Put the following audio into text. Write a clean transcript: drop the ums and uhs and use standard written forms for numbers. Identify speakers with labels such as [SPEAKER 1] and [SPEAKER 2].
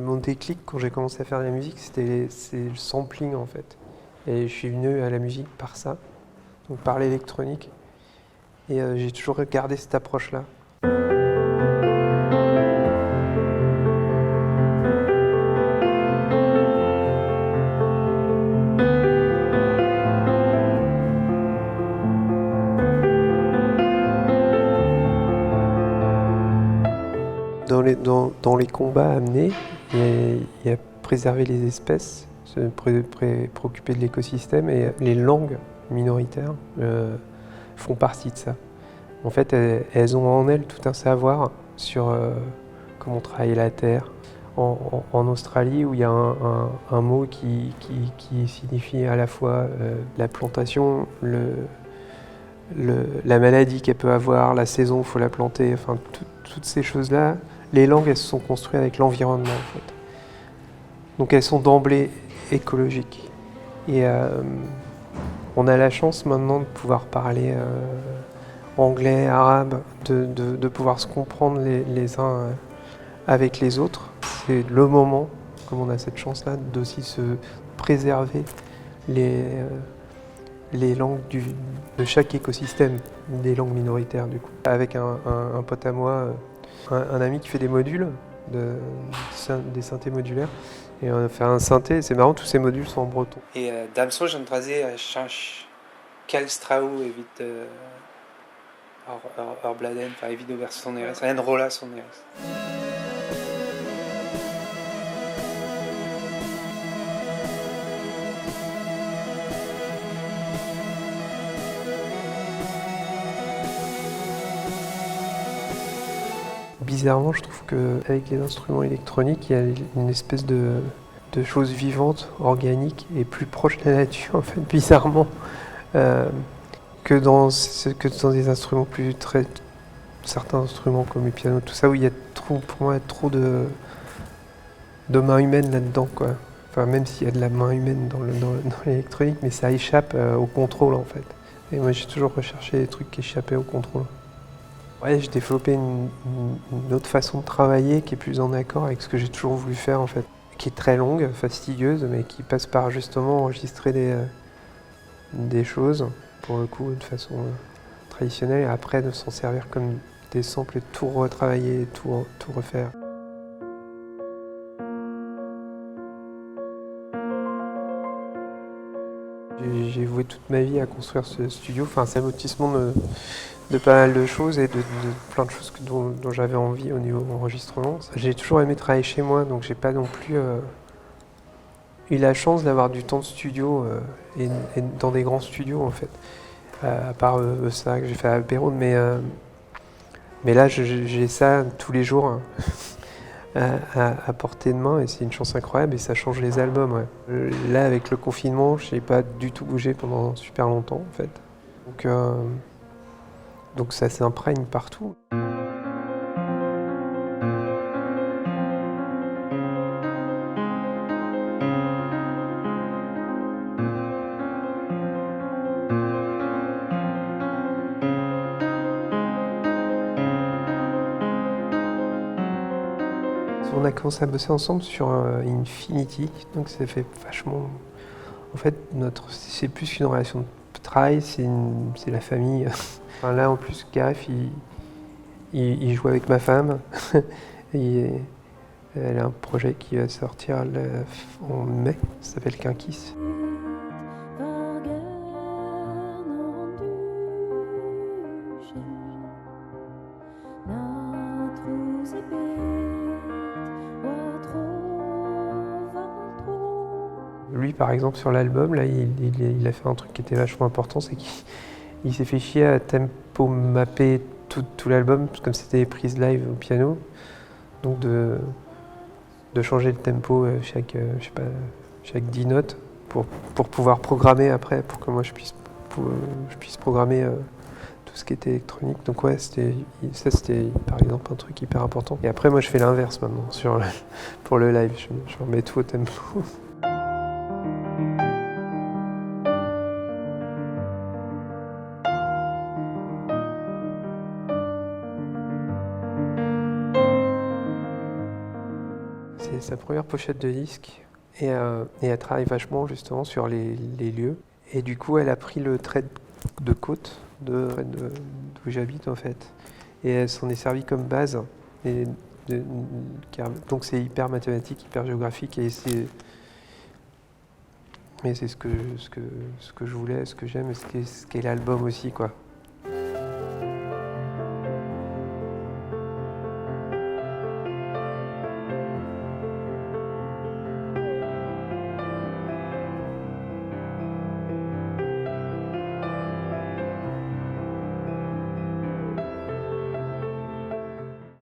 [SPEAKER 1] Mon déclic quand j'ai commencé à faire de la musique, c'est le sampling en fait. Et je suis venu à la musique par ça, donc par l'électronique. Et j'ai toujours gardé cette approche-là. Dans les combats à mener, il y a préserver les espèces, se préoccuper de l'écosystème, et les langues minoritaires font partie de ça. En fait, elles ont en elles tout un savoir sur comment travailler la terre. En Australie, où il y a un mot qui signifie à la fois la plantation, la maladie qu'elle peut avoir, la saison où il faut la planter, enfin toutes ces choses-là, les langues, elles se sont construites avec l'environnement en fait. Donc elles sont d'emblée écologiques. Et on a la chance maintenant de pouvoir parler anglais, arabe, de pouvoir se comprendre les uns avec les autres. C'est le moment, comme on a cette chance-là, d'aussi se préserver les langues de chaque écosystème, des langues minoritaires du coup. Avec un pote à moi, un ami qui fait des modules, des synthés modulaires, et on a fait un synthé, c'est marrant, tous ces modules sont en breton. Et Damso, je trazer quel strau evit ur bladen, evit ober sonerez, en rola sonerez. Bizarrement, je trouve qu'avec les instruments électroniques, il y a une espèce de chose vivante, organique et plus proche de la nature, en fait, bizarrement, que dans des instruments certains instruments comme le piano, tout ça, où il y a pour moi trop de main humaine là-dedans, quoi. Enfin, même s'il y a de la main humaine dans l'électronique, mais ça échappe au contrôle, en fait. Et moi, j'ai toujours recherché des trucs qui échappaient au contrôle. Ouais, j'ai développé une autre façon de travailler qui est plus en accord avec ce que j'ai toujours voulu faire en fait. Qui est très longue, fastidieuse, mais qui passe par justement enregistrer des choses, pour le coup, de façon traditionnelle, et après de s'en servir comme des samples et de tout retravailler, tout refaire. J'ai voué toute ma vie à construire ce studio, enfin c'est l'aboutissement de pas mal de choses et de plein de choses dont j'avais envie au niveau enregistrement. J'ai toujours aimé travailler chez moi, donc j'ai pas non plus eu la chance d'avoir du temps de studio et dans des grands studios en fait. À part ça que j'ai fait à Péronne, mais là j'ai ça tous les jours à portée de main et c'est une chance incroyable et ça change les albums. Ouais. Là avec le confinement, je n'ai pas du tout bougé pendant super longtemps en fait. Donc ça s'imprègne partout. On a commencé à bosser ensemble sur Infinity, donc ça fait vachement... En fait, c'est plus qu'une relation de travail, c'est la famille. Enfin, là, en plus, Gareth, il joue avec ma femme. Et elle a un projet qui va sortir en mai, ça s'appelle Kinkis. Lui, par exemple, sur l'album, là, il a fait un truc qui était vachement important, c'est qu'il s'est fait chier à tempo mapper tout l'album, comme c'était des prises live au piano. Donc de changer le tempo chaque 10 notes pour pouvoir programmer après, pour que moi je puisse programmer tout ce qui était électronique. Donc ouais, c'était par exemple un truc hyper important. Et après moi je fais l'inverse maintenant pour le live, je remets tout au tempo. Ça première pochette de disque et elle travaille vachement justement sur les lieux. Et du coup, elle a pris le trait de côte d'où j'habite en fait. Et elle s'en est servie comme base. Et donc c'est hyper mathématique, hyper géographique et c'est ce que je voulais, ce que j'aime, ce qu'est l'album aussi quoi.